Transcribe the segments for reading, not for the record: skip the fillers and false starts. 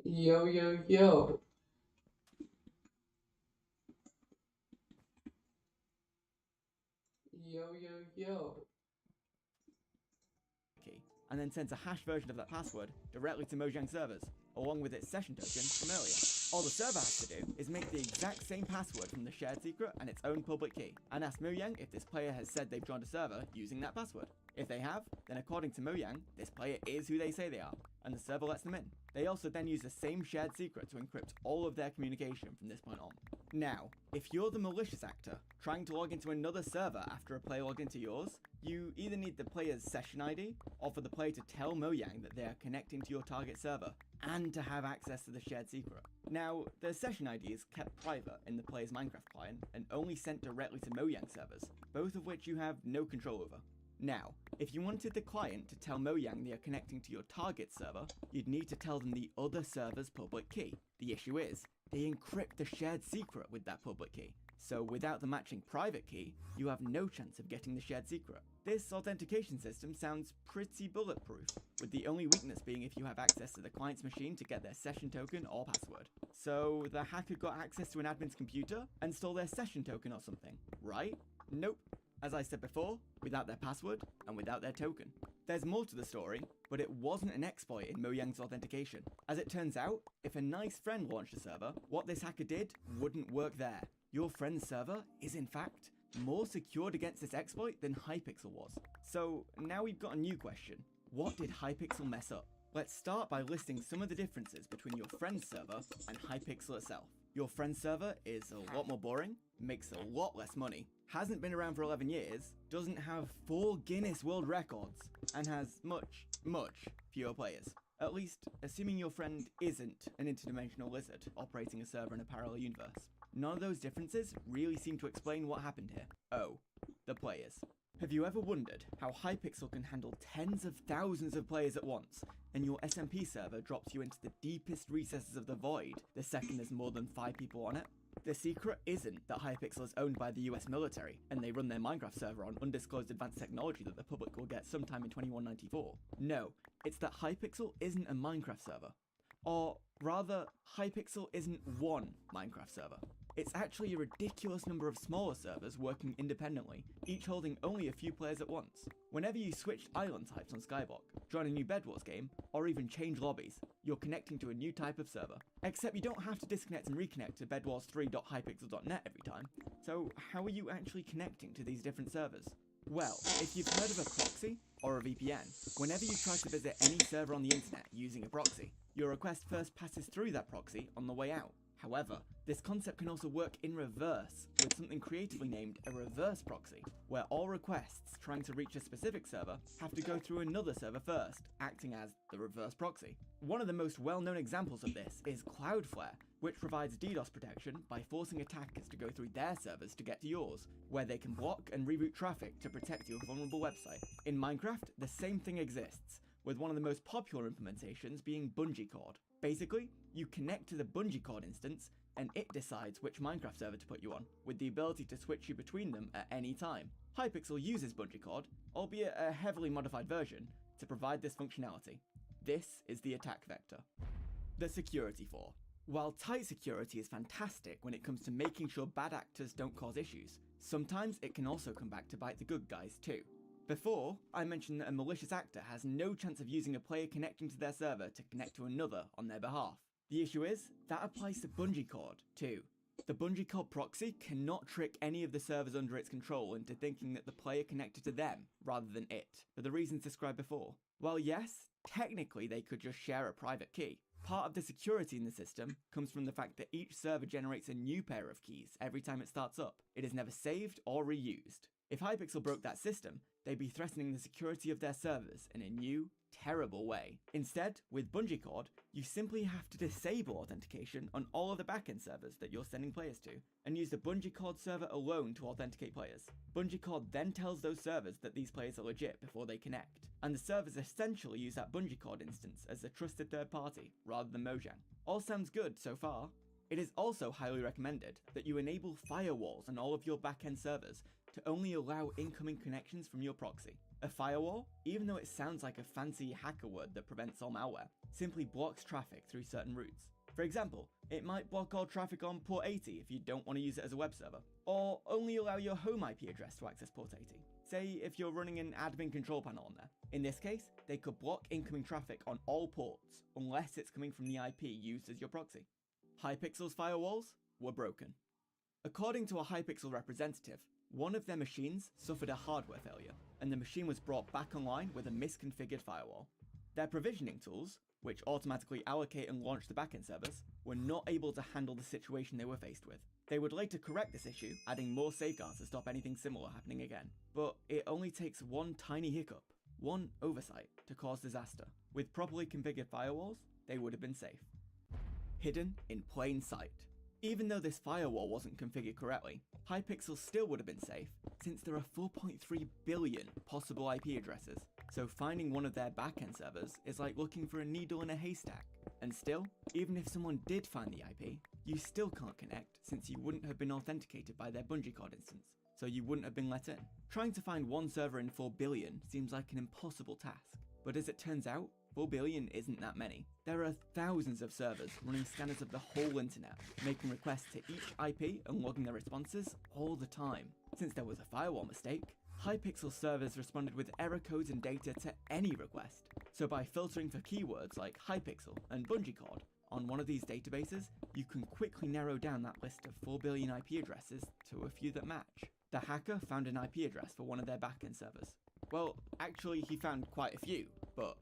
Yo, yo, yo. Yo, yo, yo. Key, and then sends a hash version of that password directly to Mojang servers, along with its session token from earlier. All the server has to do is make the exact same password from the shared secret and its own public key, and ask Mojang if this player has said they've joined a server using that password. If they have, then according to Mojang, this player is who they say they are, and the server lets them in. They also then use the same shared secret to encrypt all of their communication from this point on. Now, if you're the malicious actor trying to log into another server after a player logged into yours, you either need the player's session ID, or for the player to tell Mojang that they are connecting to your target server, and to have access to the shared secret. Now, the session ID is kept private in the player's Minecraft client, and only sent directly to Mojang servers, both of which you have no control over. Now, if you wanted the client to tell Mojang they are connecting to your target server, you'd need to tell them the other server's public key. The issue is, they encrypt the shared secret with that public key, so without the matching private key, you have no chance of getting the shared secret. This authentication system sounds pretty bulletproof, with the only weakness being if you have access to the client's machine to get their session token or password. So the hacker got access to an admin's computer and stole their session token or something, right? Nope. As I said before, without their password and without their token. There's more to the story, but it wasn't an exploit in Mojang's authentication. As it turns out, if a nice friend launched a server, what this hacker did wouldn't work there. Your friend's server is in fact more secured against this exploit than Hypixel was. So now we've got a new question. What did Hypixel mess up? Let's start by listing some of the differences between your friend's server and Hypixel itself. Your friend's server is a lot more boring, makes a lot less money, hasn't been around for 11 years, doesn't have 4 Guinness World Records, and has much, much fewer players. At least, assuming your friend isn't an interdimensional lizard operating a server in a parallel universe. None of those differences really seem to explain what happened here. Oh, the players. Have you ever wondered how Hypixel can handle tens of thousands of players at once, and your SMP server drops you into the deepest recesses of the void the second there's more than 5 people on it? The secret isn't that Hypixel is owned by the US military, and they run their Minecraft server on undisclosed advanced technology that the public will get sometime in 2194. No, it's that Hypixel isn't a Minecraft server. Or rather, Hypixel isn't one Minecraft server. It's actually a ridiculous number of smaller servers working independently, each holding only a few players at once. Whenever you switch island types on Skyblock, join a new Bed Wars game, or even change lobbies, you're connecting to a new type of server. Except you don't have to disconnect and reconnect to bedwars3.hypixel.net every time, so how are you actually connecting to these different servers? Well, if you've heard of a proxy, or a VPN, whenever you try to visit any server on the internet using a proxy, your request first passes through that proxy on the way out. However, this concept can also work in reverse, with something creatively named a reverse proxy, where all requests trying to reach a specific server have to go through another server first, acting as the reverse proxy. One of the most well-known examples of this is Cloudflare, which provides DDoS protection by forcing attackers to go through their servers to get to yours, where they can block and reroute traffic to protect your vulnerable website. In Minecraft, the same thing exists, with one of the most popular implementations being BungieCord. Basically, you connect to the BungieCord instance, and it decides which Minecraft server to put you on, with the ability to switch you between them at any time. Hypixel uses BungieCord, albeit a heavily modified version, to provide this functionality. This is the attack vector. The security flaw. While tight security is fantastic when it comes to making sure bad actors don't cause issues, sometimes it can also come back to bite the good guys too. Before, I mentioned that a malicious actor has no chance of using a player connecting to their server to connect to another on their behalf. The issue is, that applies to BungieCord too. The BungieCord proxy cannot trick any of the servers under its control into thinking that the player connected to them rather than it, for the reasons described before. While yes, technically they could just share a private key, part of the security in the system comes from the fact that each server generates a new pair of keys every time it starts up. It is never saved or reused. If Hypixel broke that system, they'd be threatening the security of their servers in a new, terrible way. Instead, with BungieCord, you simply have to disable authentication on all of the backend servers that you're sending players to, and use the BungieCord server alone to authenticate players. BungieCord then tells those servers that these players are legit before they connect, and the servers essentially use that BungieCord instance as a trusted third party, rather than Mojang. All sounds good so far. It is also highly recommended that you enable firewalls on all of your backend servers to only allow incoming connections from your proxy. A firewall, even though it sounds like a fancy hacker word that prevents all malware, simply blocks traffic through certain routes. For example, it might block all traffic on port 80 if you don't want to use it as a web server, or only allow your home IP address to access port 80. Say if you're running an admin control panel on there. In this case, they could block incoming traffic on all ports unless it's coming from the IP used as your proxy. Hypixel's firewalls were broken. According to a Hypixel representative, one of their machines suffered a hardware failure, and the machine was brought back online with a misconfigured firewall. Their provisioning tools, which automatically allocate and launch the backend servers, were not able to handle the situation they were faced with. They would later correct this issue, adding more safeguards to stop anything similar happening again. But it only takes one tiny hiccup, one oversight, to cause disaster. With properly configured firewalls, they would have been safe. Hidden in plain sight. Even though this firewall wasn't configured correctly, Hypixel still would have been safe, since there are 4.3 billion possible IP addresses, so finding one of their backend servers is like looking for a needle in a haystack. And still, even if someone did find the IP, you still can't connect since you wouldn't have been authenticated by their BungieCard instance, so you wouldn't have been let in. Trying to find one server in 4 billion seems like an impossible task, but as it turns out, 4 billion isn't that many. There are thousands of servers running scanners of the whole internet, making requests to each IP and logging their responses all the time. Since there was a firewall mistake, Hypixel servers responded with error codes and data to any request. So by filtering for keywords like Hypixel and BungieCard on one of these databases, you can quickly narrow down that list of 4 billion IP addresses to a few that match. The hacker found an IP address for one of their backend servers. Well, actually he found quite a few, but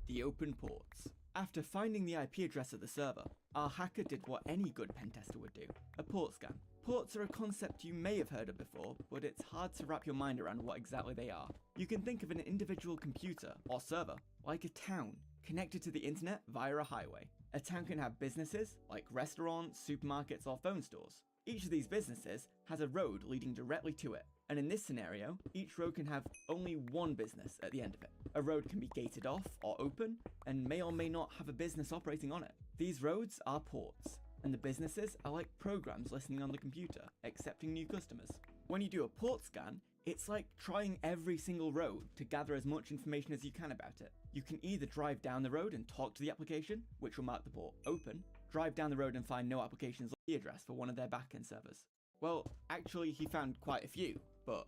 the open ports. After finding the IP address of the server, our hacker did what any good pen tester would do, a port scan. Ports are a concept you may have heard of before, but it's hard to wrap your mind around what exactly they are. You can think of an individual computer or server like a town connected to the internet via a highway. A town can have businesses like restaurants, supermarkets, or phone stores. Each of these businesses has a road leading directly to it, and in this scenario, each road can have only one business at the end of it. A road can be gated off or open, and may or may not have a business operating on it. These roads are ports, and the businesses are like programs listening on the computer, accepting new customers. When you do a port scan, it's like trying every single road to gather as much information as you can about it. You can either drive down the road and talk to the application, which will mark the port open, drive down the road and find no applications or the address for one of their backend servers. Well, actually he found quite a few, but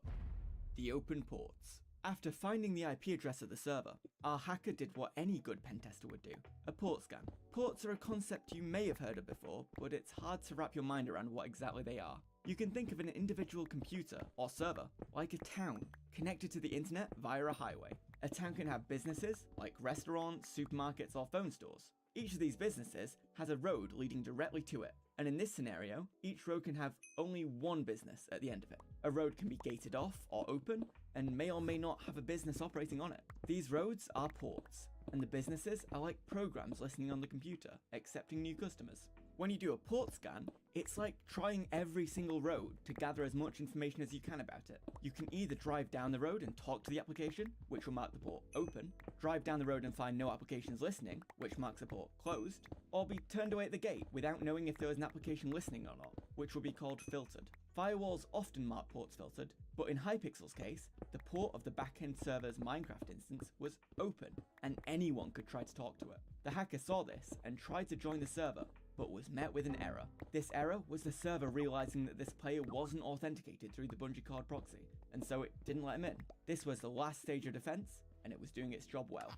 the open ports. After finding the IP address of the server, our hacker did what any good pen tester would do, a port scan. Ports are a concept you may have heard of before, but it's hard to wrap your mind around what exactly they are. You can think of an individual computer or server like a town connected to the internet via a highway. A town can have businesses like restaurants, supermarkets, or phone stores. Each of these businesses has a road leading directly to it, and in this scenario, each road can have only one business at the end of it. A road can be gated off or open, and may or may not have a business operating on it. These roads are ports, and the businesses are like programs listening on the computer, accepting new customers. When you do a port scan, it's like trying every single road to gather as much information as you can about it. You can either drive down the road and talk to the application, which will mark the port open, drive down the road and find no applications listening, which marks the port closed, or be turned away at the gate without knowing if there was an application listening or not, which will be called filtered. Firewalls often mark ports filtered, but in Hypixel's case, the port of the backend server's Minecraft instance was open, and anyone could try to talk to it. The hacker saw this and tried to join the server, but was met with an error. This error was the server realizing that this player wasn't authenticated through the BungieCard proxy, and so it didn't let him in. This was the last stage of defense, and it was doing its job well.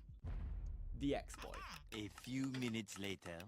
The exploit. A few minutes later.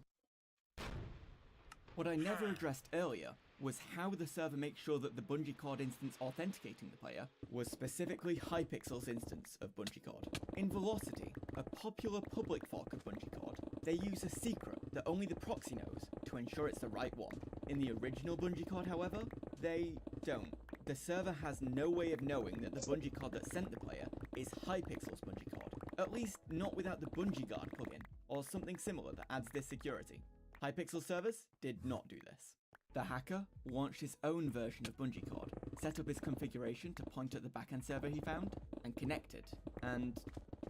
What I never addressed earlier was how the server makes sure that the BungieCard instance authenticating the player was specifically Hypixel's instance of BungieCard. In Velocity, a popular public fork of BungieCard, they use a secret that only the proxy knows to ensure it's the right one. In the original BungieCard, however, they don't. The server has no way of knowing that the BungieCard that sent the player is Hypixel's BungieCard, at least not without the BungieGuard plugin, or something similar that adds this security. Hypixel servers did not do this. The hacker launched his own version of BungieCard, set up his configuration to point at the backend server he found, and connected, and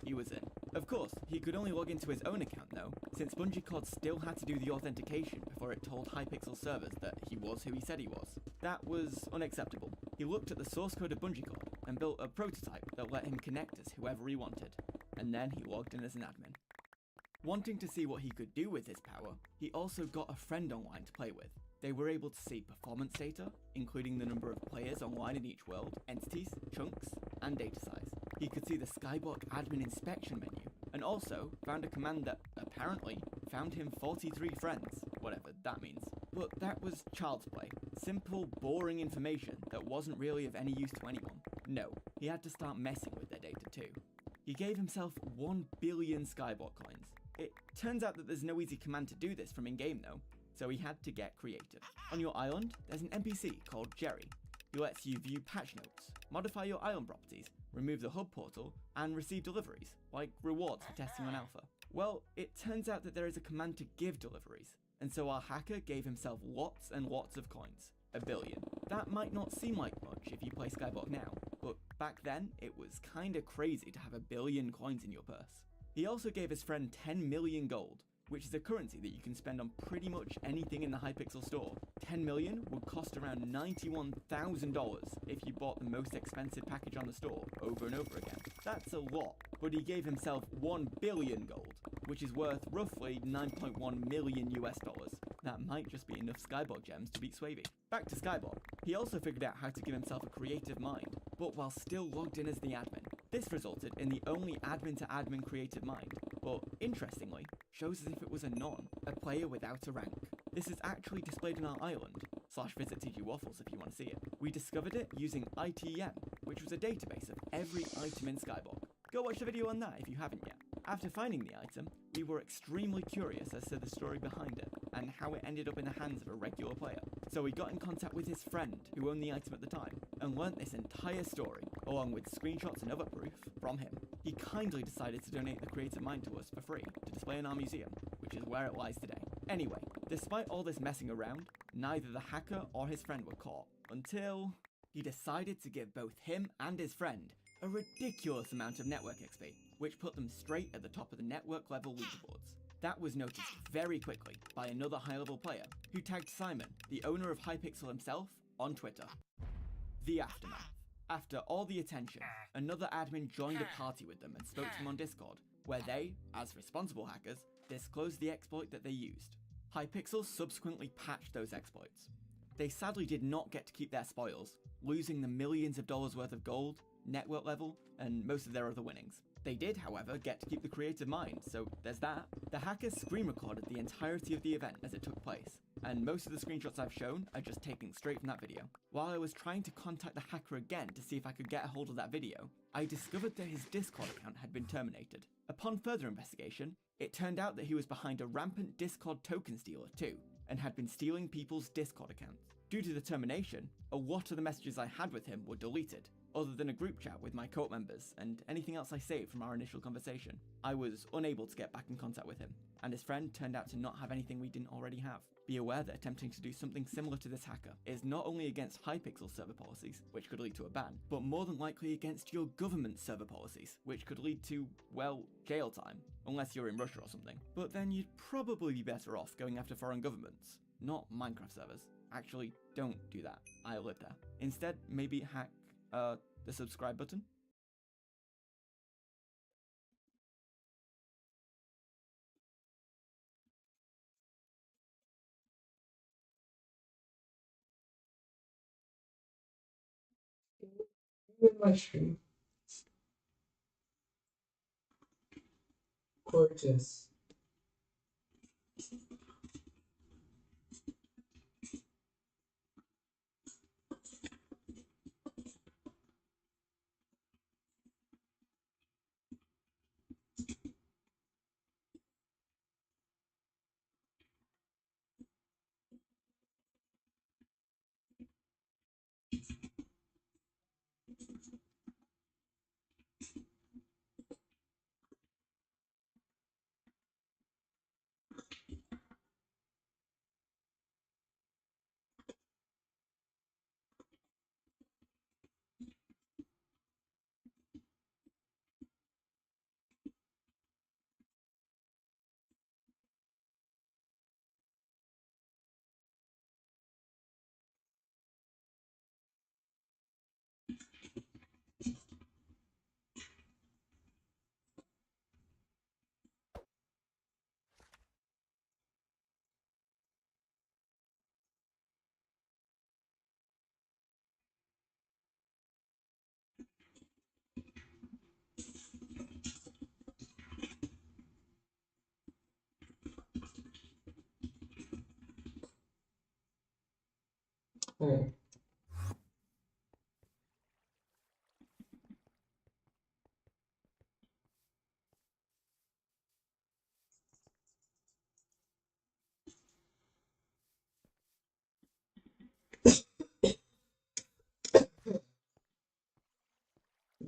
he was in. Of course, he could only log into his own account though, since BungieCard still had to do the authentication before it told Hypixel servers that he was who he said he was. That was unacceptable. He looked at the source code of Bungie Code and built a prototype that let him connect as whoever he wanted, and then he logged in as an admin. Wanting to see what he could do with his power, he also got a friend online to play with. They were able to see performance data, including the number of players online in each world, entities, chunks, and data size. He could see the Skyblock admin inspection menu, and also found a command that, apparently, found him 43 friends, whatever that means. But that was child's play. Simple, boring information that wasn't really of any use to anyone. No, he had to start messing with their data too. He gave himself 1 billion Skyblock coins. It turns out that there's no easy command to do this from in-game though, so he had to get creative. On your island, there's an NPC called Jerry. He lets you view patch notes, modify your island properties, remove the hub portal, and receive deliveries, like rewards for testing on alpha. Well, it turns out that there is a command to give deliveries, and so our hacker gave himself lots and lots of coins. 1 billion. That might not seem like much if you play Skyblock now, but back then, it was kinda crazy to have 1 billion coins in your purse. He also gave his friend 10 million gold, which is a currency that you can spend on pretty much anything in the Hypixel store. 10 million would cost around $91,000 if you bought the most expensive package on the store over and over again. That's a lot, but he gave himself 1 billion gold, which is worth roughly 9.1 million US dollars. That might just be enough Skyblock gems to beat Swavey. Back to Skyblock. He also figured out how to give himself a creative mind, but while still logged in as the admin. This resulted in the only admin-to-admin creative mind, but interestingly, shows as if it was a non, a player without a rank. This is actually displayed on our island, /visit TG Waffles if you want to see it. We discovered it using ITM, which was a database of every item in Skyblock. Go watch the video on that if you haven't yet. After finding the item, we were extremely curious as to the story behind it, and how it ended up in the hands of a regular player. So we got in contact with his friend, who owned the item at the time, and learnt this entire story, along with screenshots and other proof, from him. He kindly decided to donate the creative mind to us for free, to display in our museum, which is where it lies today. Anyway, despite all this messing around, neither the hacker or his friend were caught, until he decided to give both him and his friend a ridiculous amount of network XP, which put them straight at the top of the network level leaderboards. That was noticed very quickly by another high-level player, who tagged Simon, the owner of Hypixel himself, on Twitter. The aftermath. After all the attention, another admin joined a party with them and spoke to them on Discord, where they, as responsible hackers, disclosed the exploit that they used. Hypixel subsequently patched those exploits. They sadly did not get to keep their spoils, losing the millions of dollars worth of gold, network level, and most of their other winnings. They did, however, get to keep the creative mind, so there's that. The hackers screen recorded the entirety of the event as it took place, and most of the screenshots I've shown are just taken straight from that video. While I was trying to contact the hacker again to see if I could get a hold of that video, I discovered that his Discord account had been terminated. Upon further investigation, it turned out that he was behind a rampant Discord token stealer too, and had been stealing people's Discord accounts. Due to the termination, a lot of the messages I had with him were deleted, other than a group chat with my cult members and anything else I saved from our initial conversation. I was unable to get back in contact with him, and his friend turned out to not have anything we didn't already have. Be aware that attempting to do something similar to this hacker is not only against Hypixel server policies, which could lead to a ban, but more than likely against your government server policies, which could lead to, well, jail time, unless you're in Russia or something. But then you'd probably be better off going after foreign governments, not Minecraft servers. Actually, don't do that. I live there. Instead, maybe hack the subscribe button. With my stream. Gorgeous.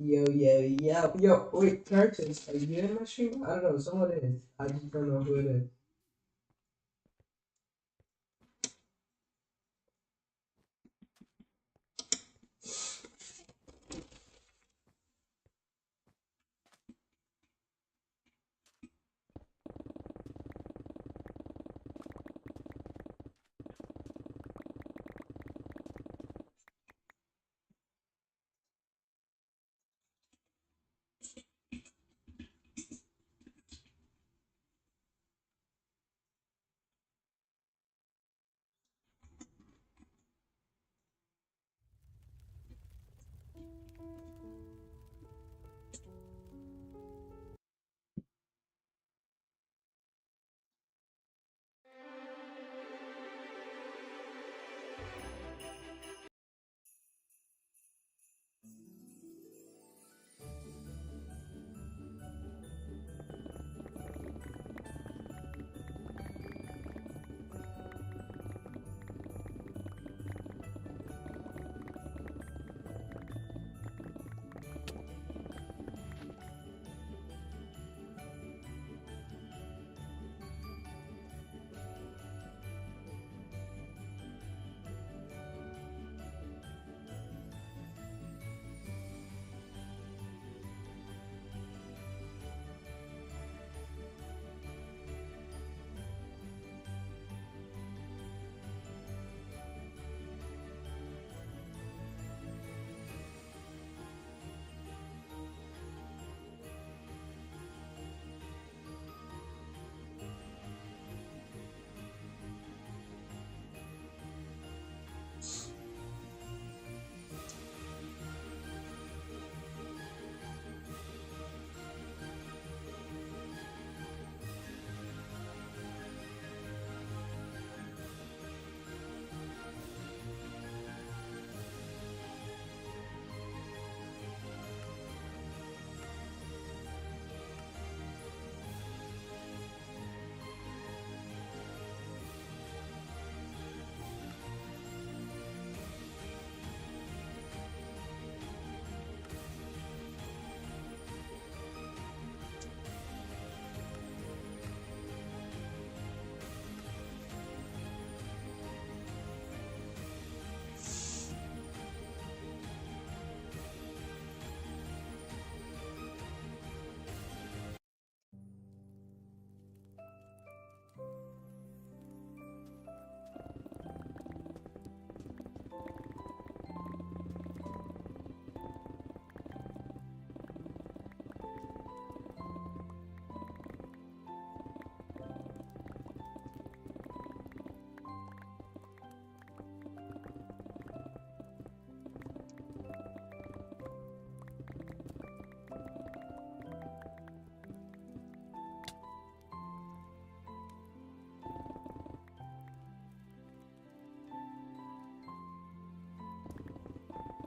Yo, wait, Curtis, are you in my stream? I don't know, someone is. I just don't know who it is.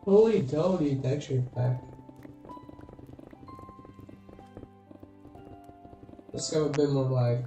Holy dolly, texture pack. Let's go a bit more live.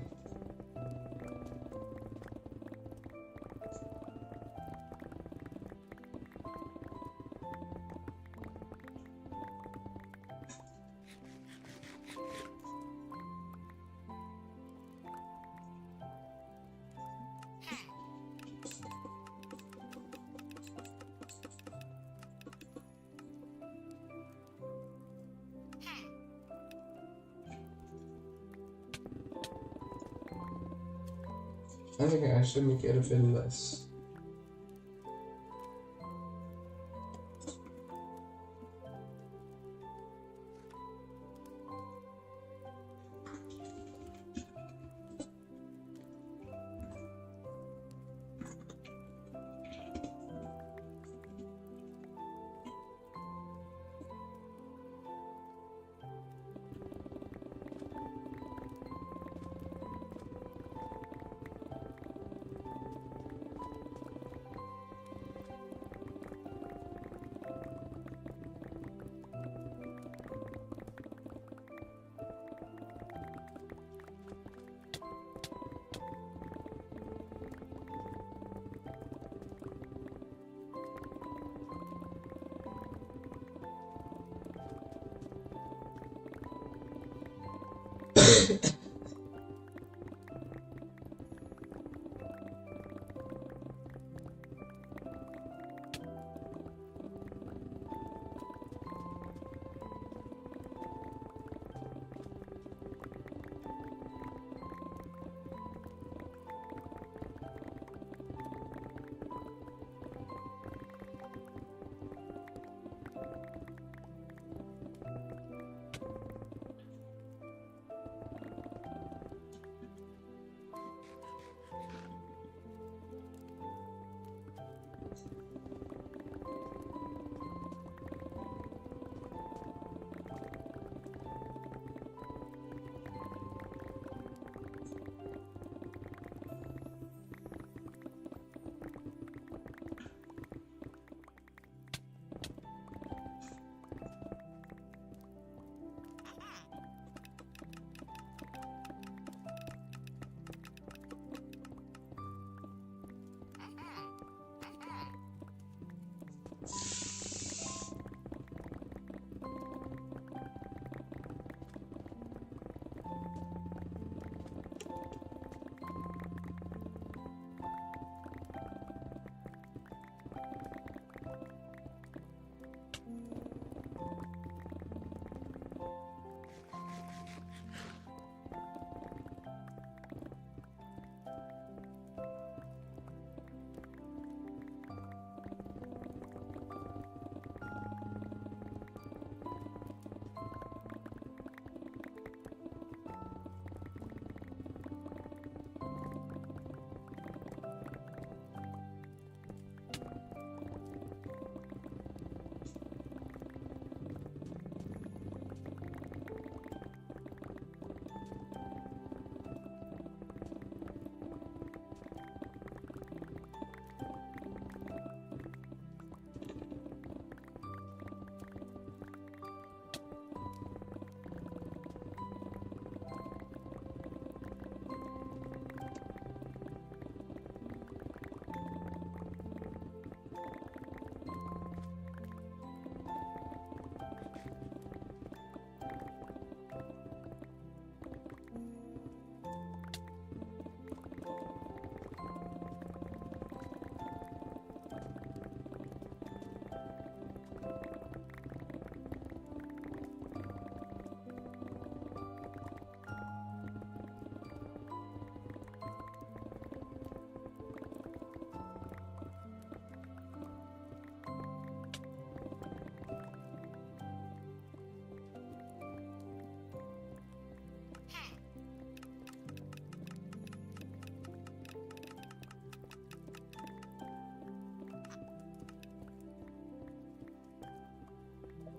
I think I should make it a bit less.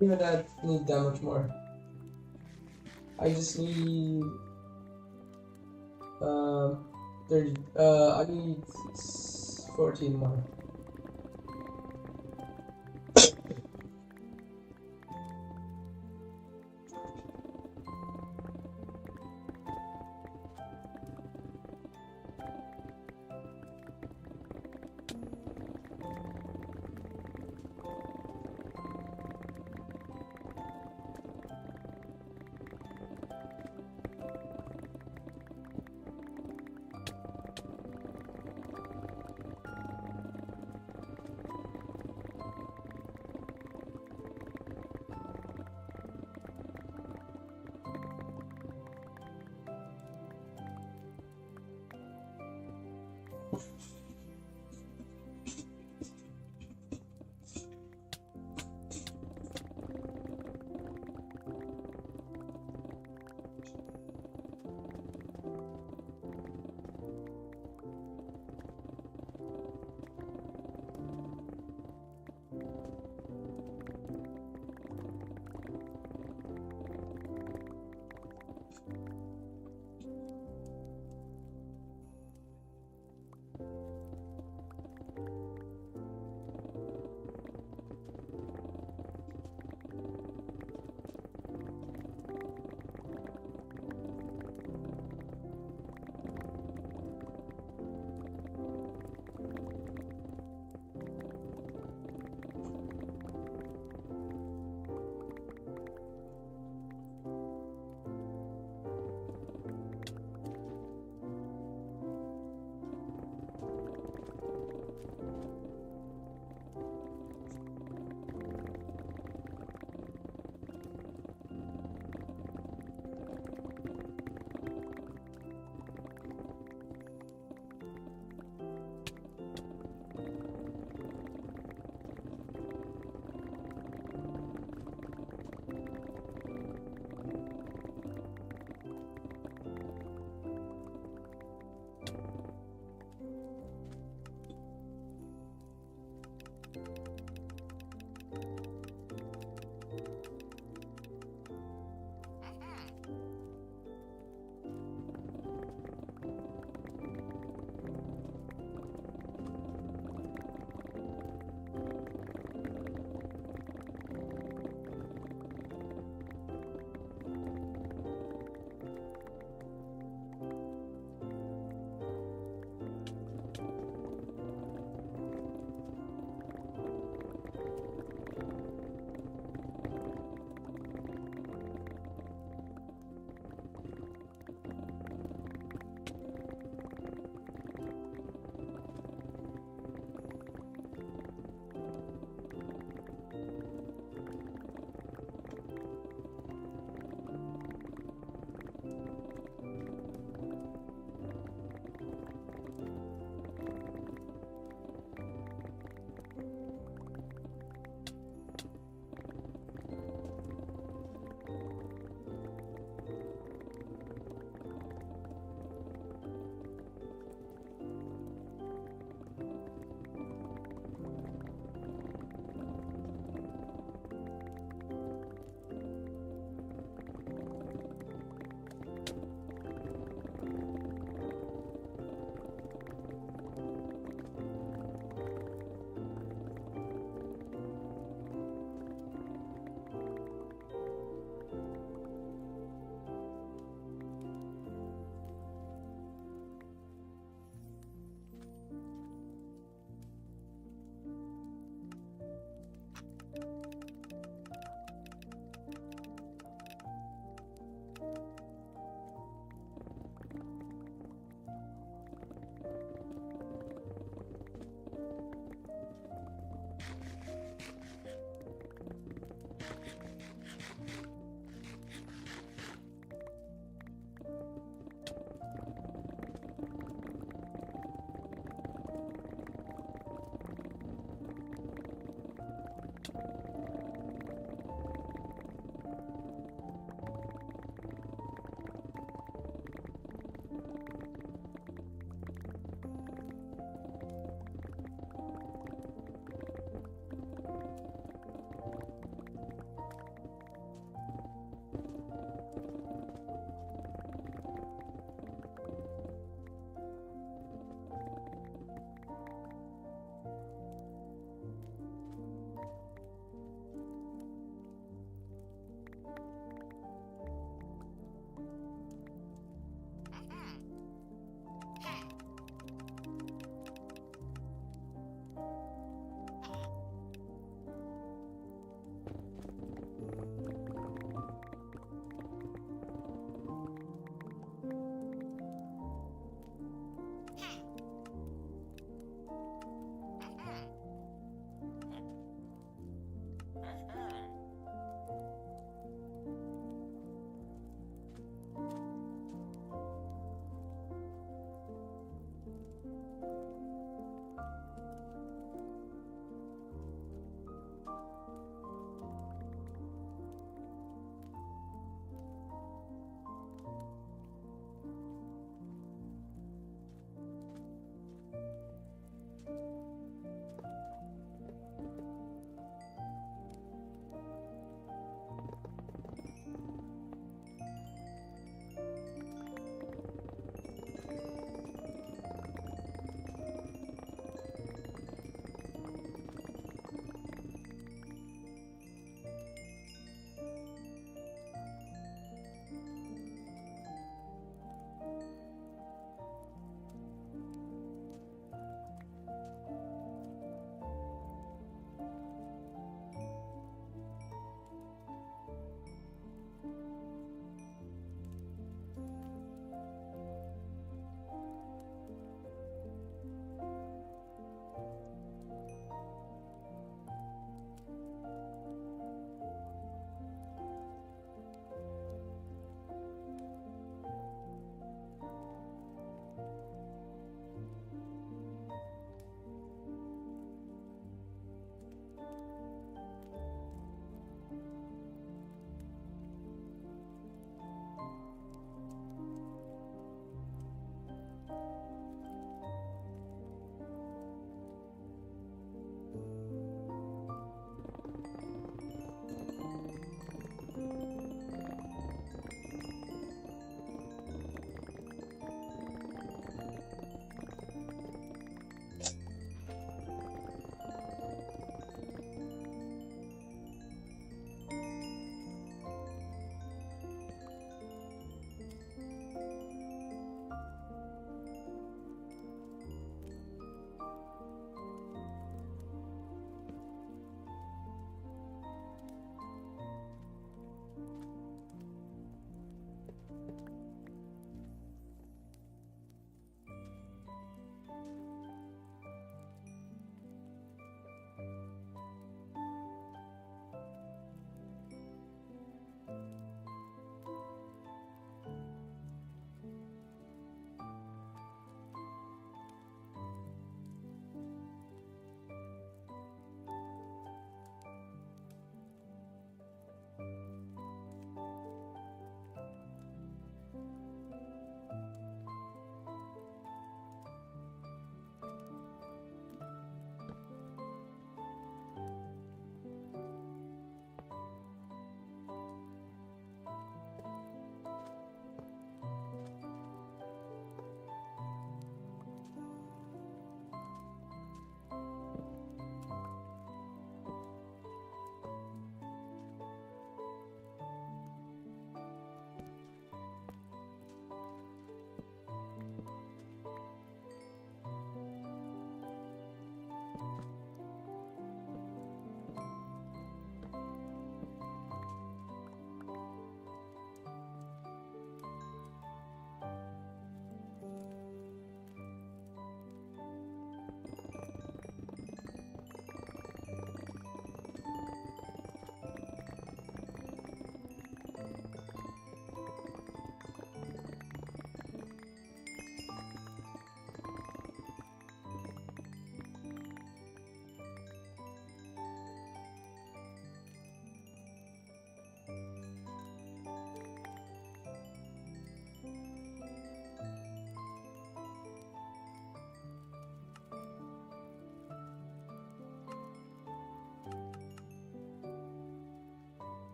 Even that need that much more. I just need 30. I need 14 more.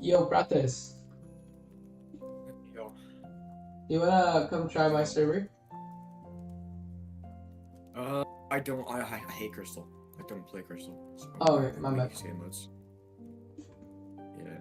Yo, Prates, Yo. you wanna come try my server? I hate Crystal. I don't play Crystal. So Oh, I okay, my make bad. escape modes. Yeah.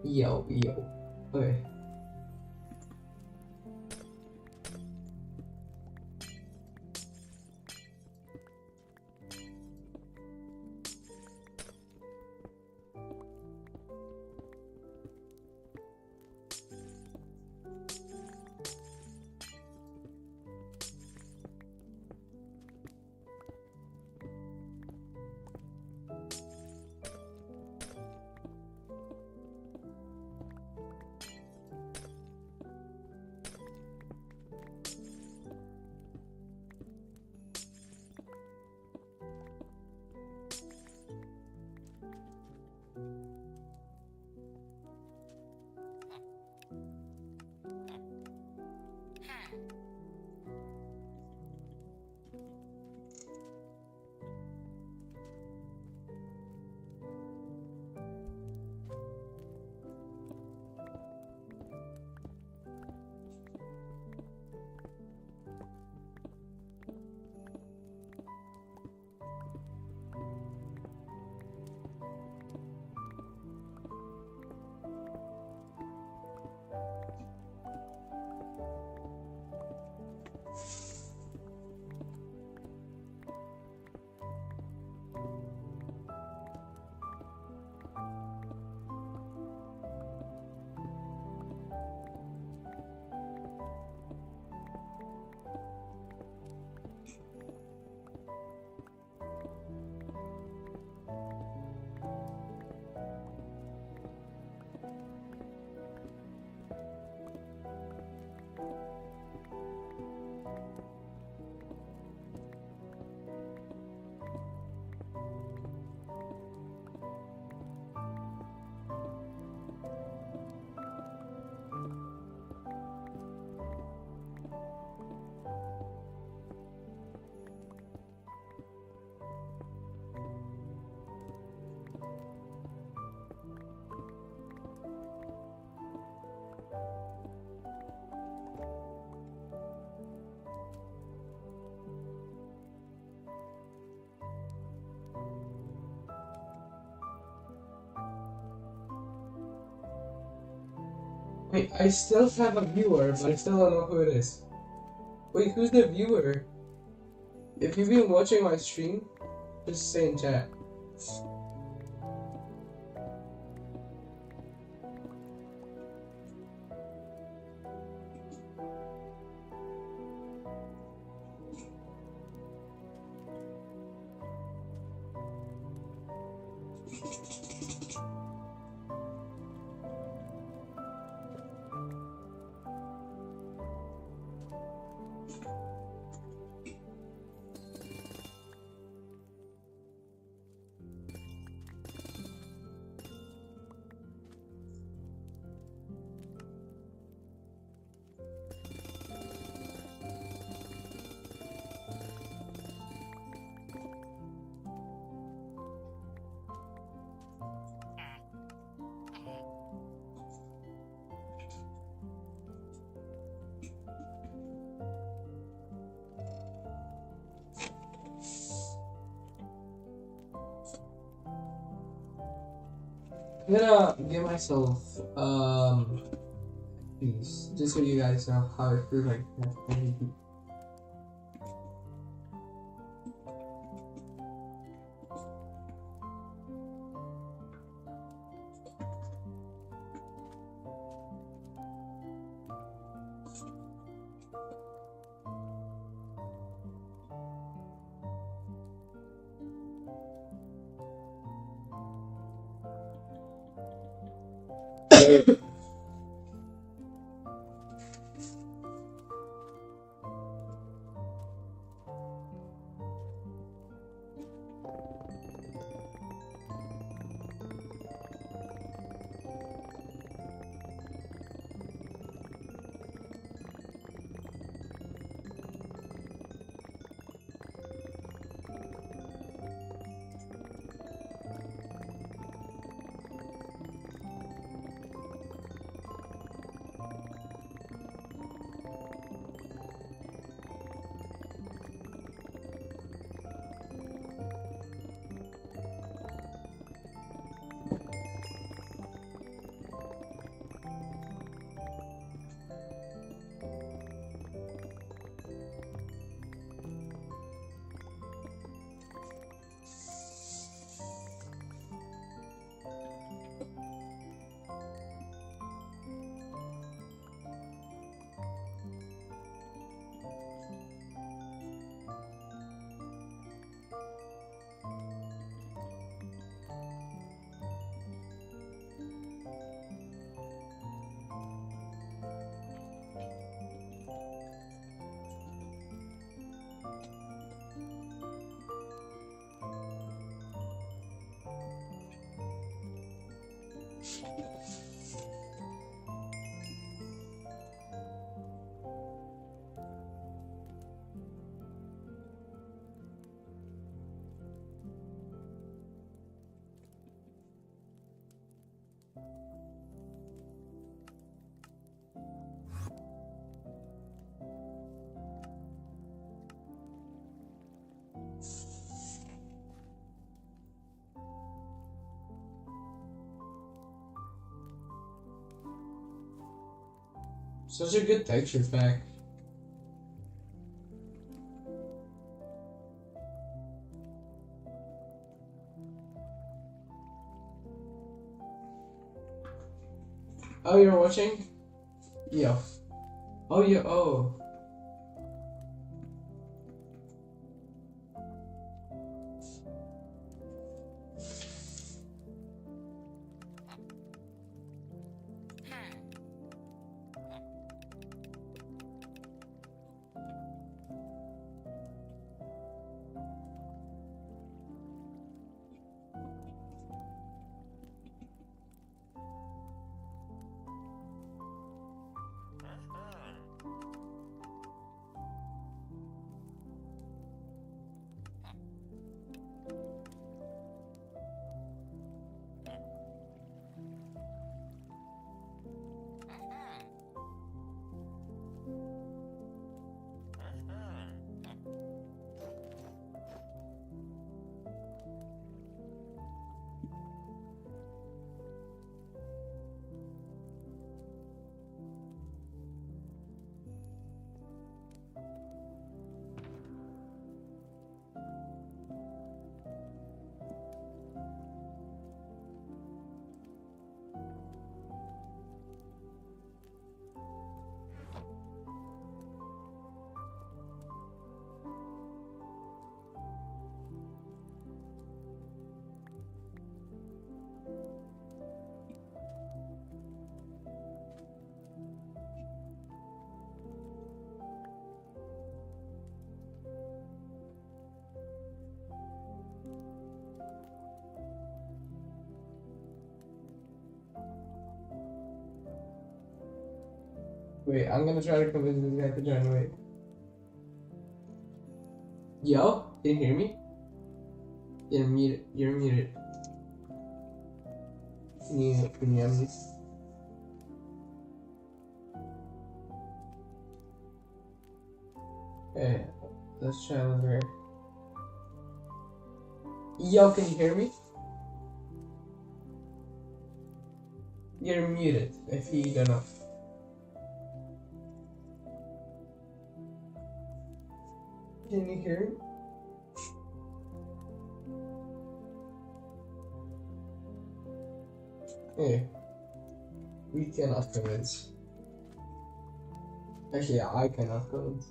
Yo. Okay. Wait, I still have a viewer, but I still don't know who it is. Wait, who's the viewer? If you've been watching my stream, just say in chat. I'm gonna give myself peace, just so you guys know how it feels like to have MVP. Such a good texture pack. Oh, you're watching? Yeah. Oh, yeah. Oh. Wait, I'm gonna try to convince this guy to join. Wait. Yo, can you hear me? You're muted. You're muted. Can you unmute? Okay, let's try another. Yo, can you hear me? You're muted if you don't know. Can you hear me? Hey, we cannot convince. Actually, I cannot convince.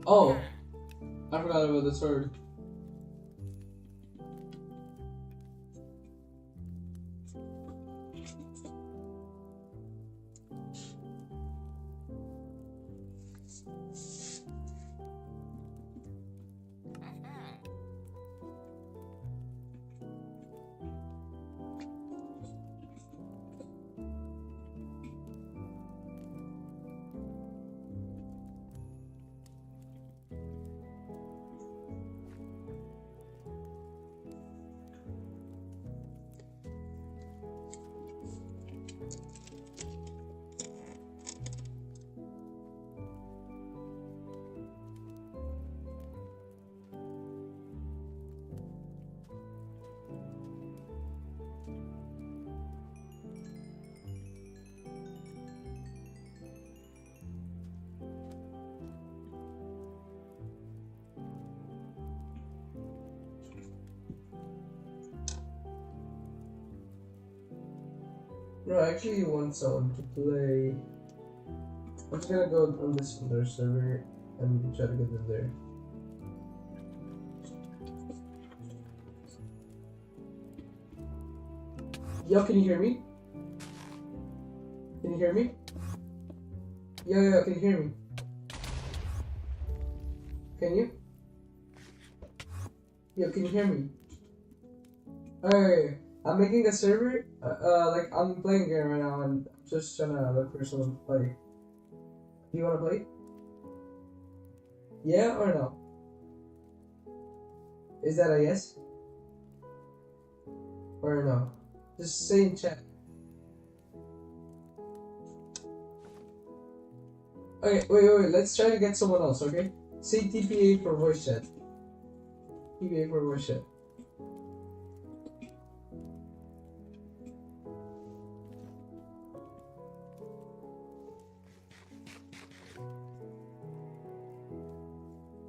Oh, I forgot about the sword. No, I actually want someone to play. I'm just gonna go on this other server and try to get them there. Yo, can you hear me? Can you hear me? Yo, can you hear me? Can you? Yo, can you hear me? Okay, I'm making a server. Like I'm playing a game right now, and I'm just trying to look for someone to play. Do you wanna play? Yeah or no? Is that a yes? Or a no? Just say in chat. Okay, wait. Let's try to get someone else, okay? Say TPA for voice chat. TPA for voice chat.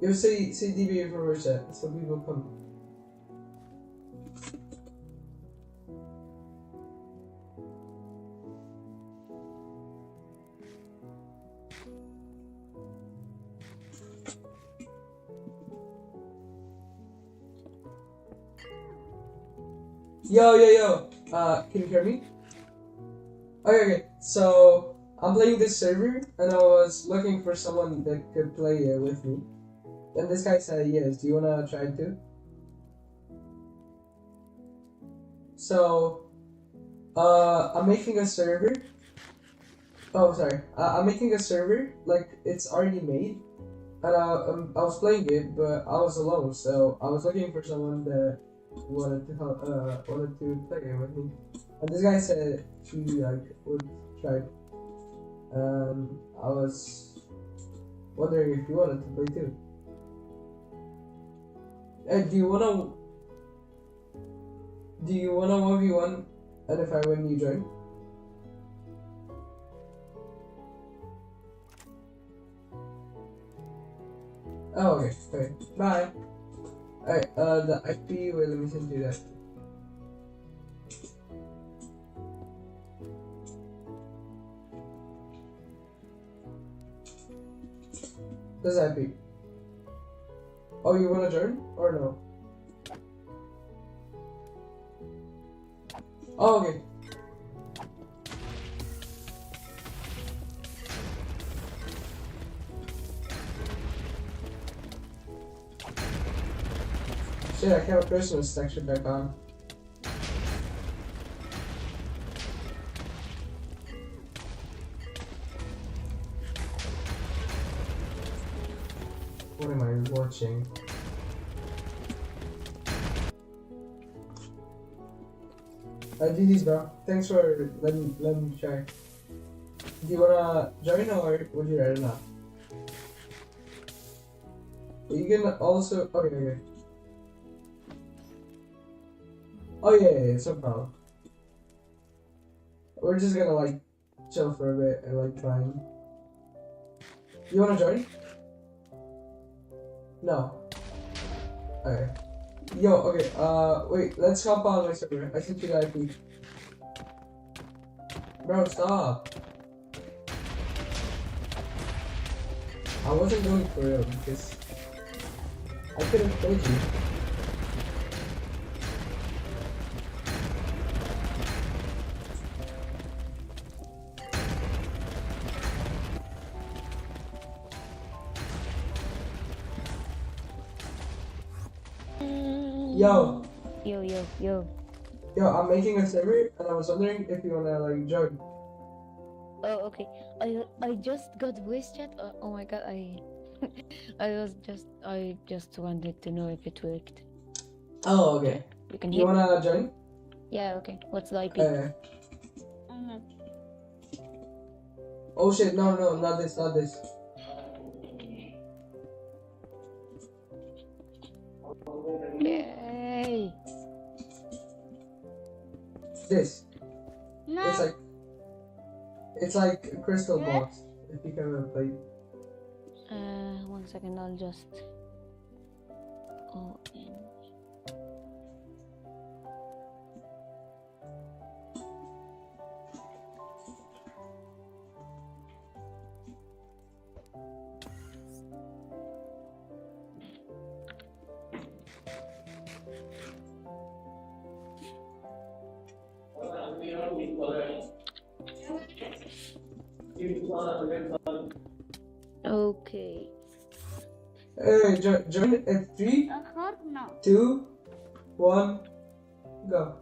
You say TPA for voice chat so people come. Yo. Can you hear me? Okay. So I'm playing this server, and I was looking for someone that could play with me. And this guy said yes. Do you wanna try too? So, I'm making a server. Oh, sorry. I'm making a server. Like it's already made, and I was playing it, but I was alone. So I was looking for someone that wanted to play with me, and this guy said he like would try. I was wondering if you wanted to play too. Do you wanna 1v1? And if I win, you join. Oh, okay. Okay. Bye. Alright, the IP, wait, let me send you that. This IP. Oh, you wanna join? Or no? Oh, okay. Shit, I can't have Christmas section back on. What am I watching? GG's, bro. Thanks for letting me try. Do you wanna join or would you rather not? You can also. Okay. Oh yeah, it's no problem. We're just gonna like chill for a bit and like climb. You wanna join? No. Okay. Yo, okay, wait, let's hop on my server. I sent you the IP. Bro, stop. I wasn't going for real because I could have told you. Yo, I'm making a server and I was wondering if you wanna like join. Oh, okay. I just got voice chat. Oh my god, I just wanted to know if it worked. Oh, okay. You can You hear me? wanna join? Yeah, okay. What's the IP? Oh shit, no, not this. Yay! This. No. It's like a crystal box. If you can ever play. 1 second. I'll just. Oh. Okay. Hey, join at 3, 2, 1, go.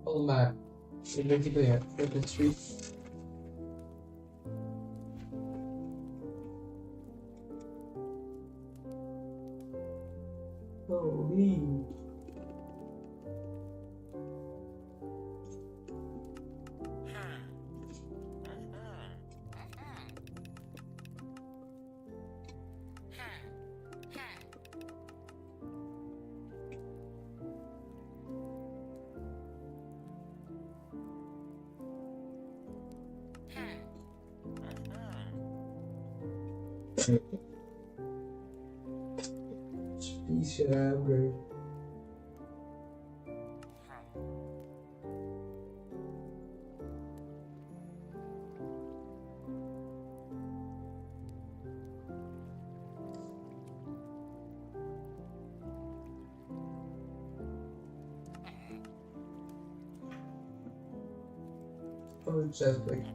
Whole map. So basically a open street. Holy. Speed should I upgrade? Oh, chest plate.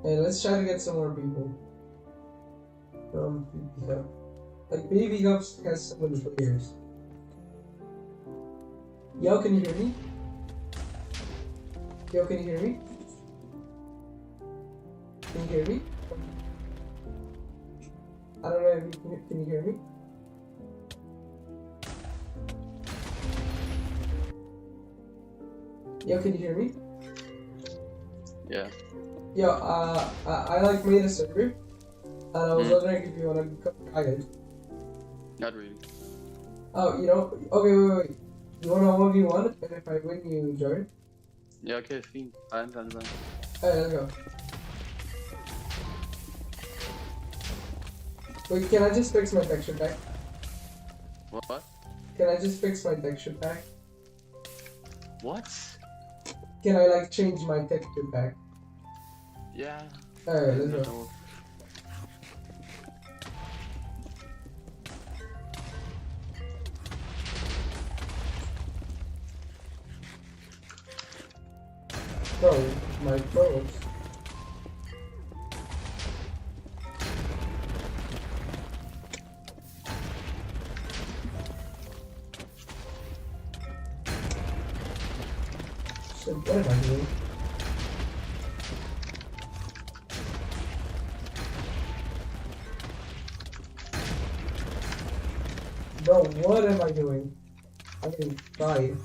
Hey, let's try to get some more people from BB Hub. Like, BB Hub has so many players. Yo, can you hear me? Yo, can you hear me? Can you hear me? I don't know if you can you hear me? Yo, can you hear me? Yeah. Yo, I like made a server, and I was wondering if you wanna come try it. Not really. Oh, you know? Okay, wait. You wanna 1v1, and if I win, you join? Ja, okay, fint. Rein. Alright, let's go. Wait, can I just fix my texture pack? What? Can I just fix my texture pack? What? Can I like change my texture pack? Yeah. Alright, let's go. No. Bro, my pros. Shit, what am I doing? Bro, what am I doing? I'm getting fried.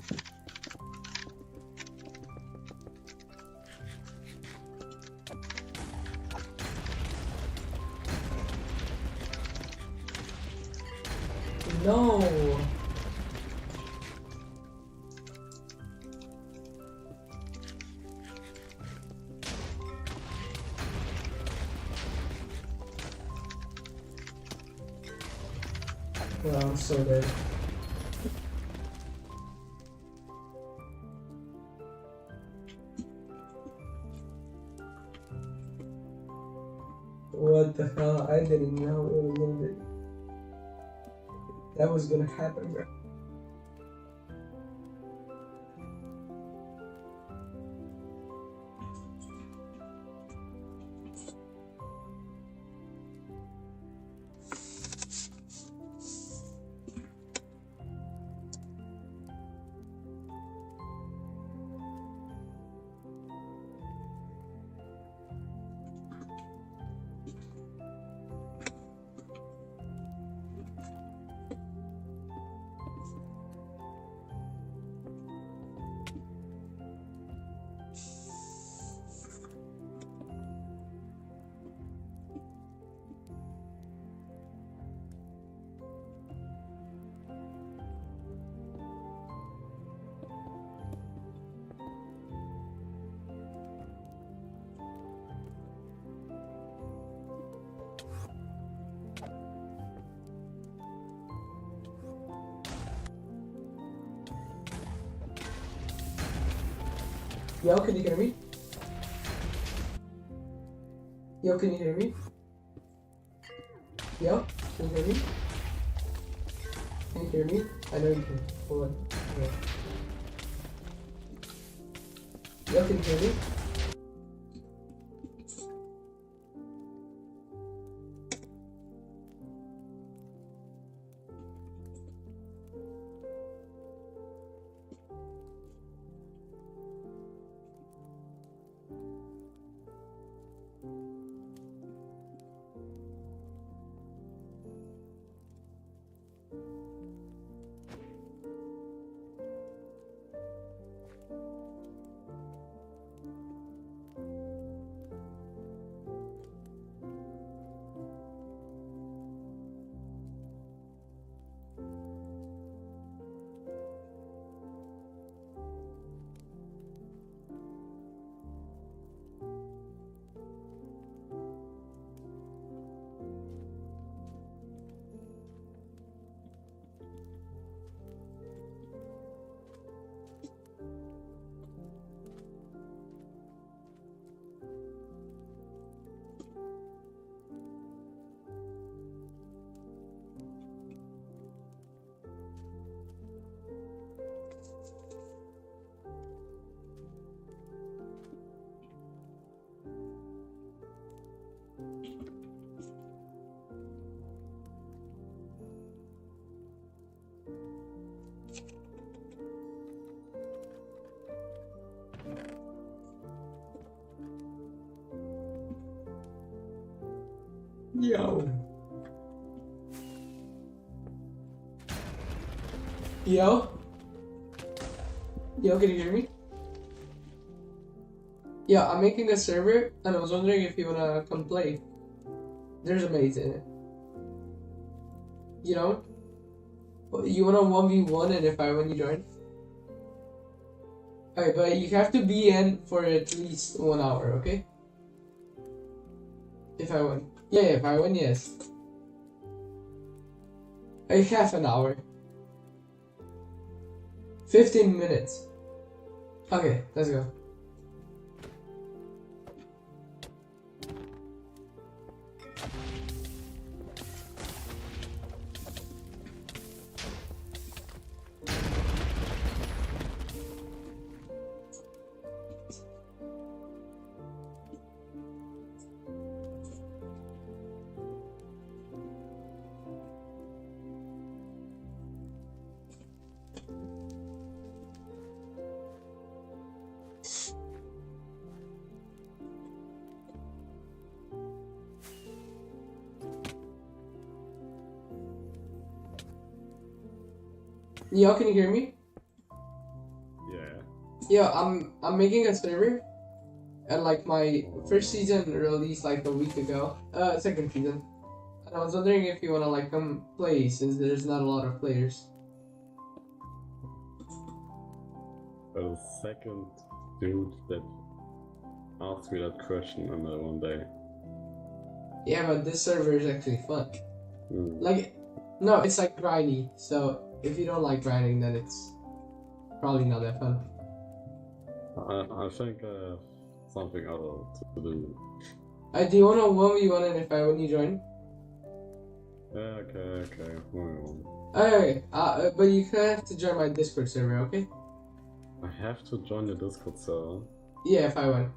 No. No, I'm so dead. What the hell? I didn't know it was gonna be. That was gonna happen, bro. Yo, can you hear me? Yo, can you hear me? Yo, can you hear me? Can you hear me? I know you can. Hold on. Okay. Yo, can you hear me? Yo. Yo? Yo, can you hear me? Yeah, I'm making a server, and I was wondering if you wanna come play. There's a mate in it. You know? You wanna 1v1, and if I win, you join? Okay, but you have to be in for at least 1 hour, okay? If I win. Yeah, if I win, yes. Like half an hour. 15 minutes. Okay, let's go. Yo, can you hear me? Yeah. Yeah, I'm making a server, and like my first season released like a week ago. Second season, and I was wondering if you wanna like come play since there's not a lot of players. The second dude that asked me that question on the one day. Yeah, but this server is actually fun. Hmm. Like, no, it's like grindy. So if you don't like grinding, then it's probably not that fun. I think I have something other to do. Do you wanna 1v1 and if I win, you join? Yeah, okay. Moving on. Okay, but you have to join my Discord server, okay? I have to join the Discord server. Yeah, if I win.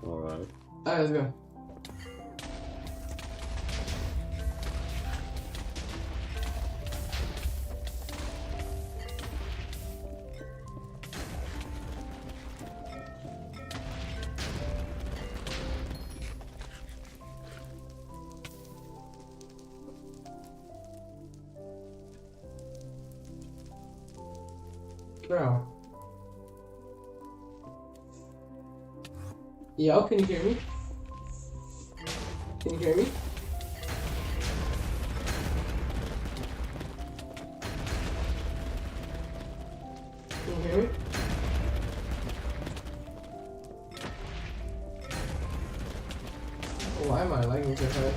Alright. Alright, let's go. Bro. Yo, can you hear me? Can you hear me? Can you hear me? Why am I lagging so hard?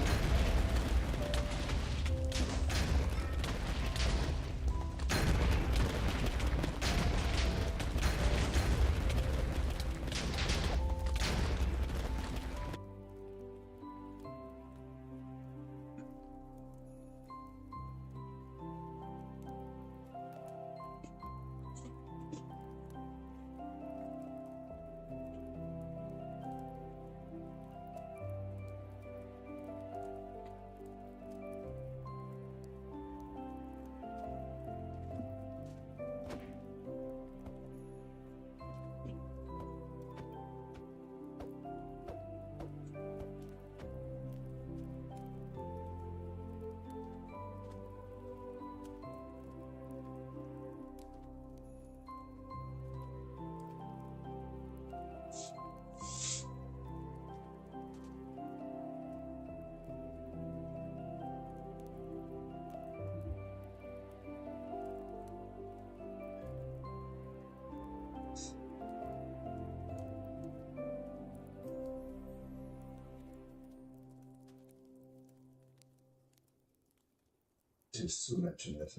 just to mention it.